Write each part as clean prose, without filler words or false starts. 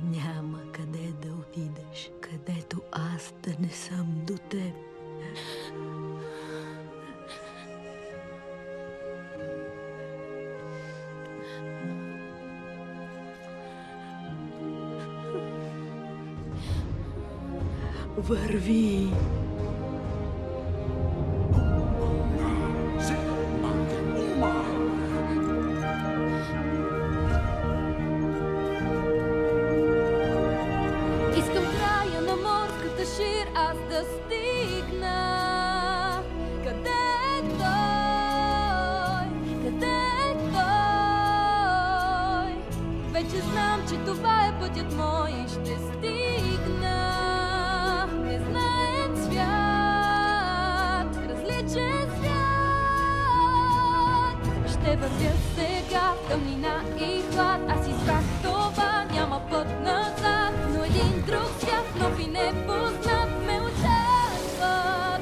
Няма къде да отидеш, където аз да не съм до теб. Върви! Искам края на морската шир аз да стигна. Къде е той? Къде е той? Вече знам, че това е пътят мой и ще стигна. Незнаен свят, различен свят. Ще вървя сега в тъмнина и хлад. Аз избрах това, няма път назад. Но един друг свят, нов и непознат, ме очаква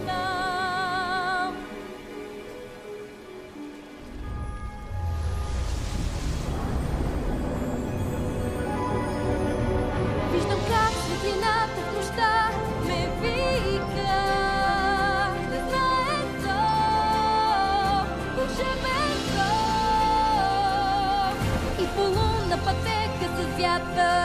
там. Виждам как светлината в нощта ме вика. Не знае то, вълшебен зов. И по лунна пътека с вятър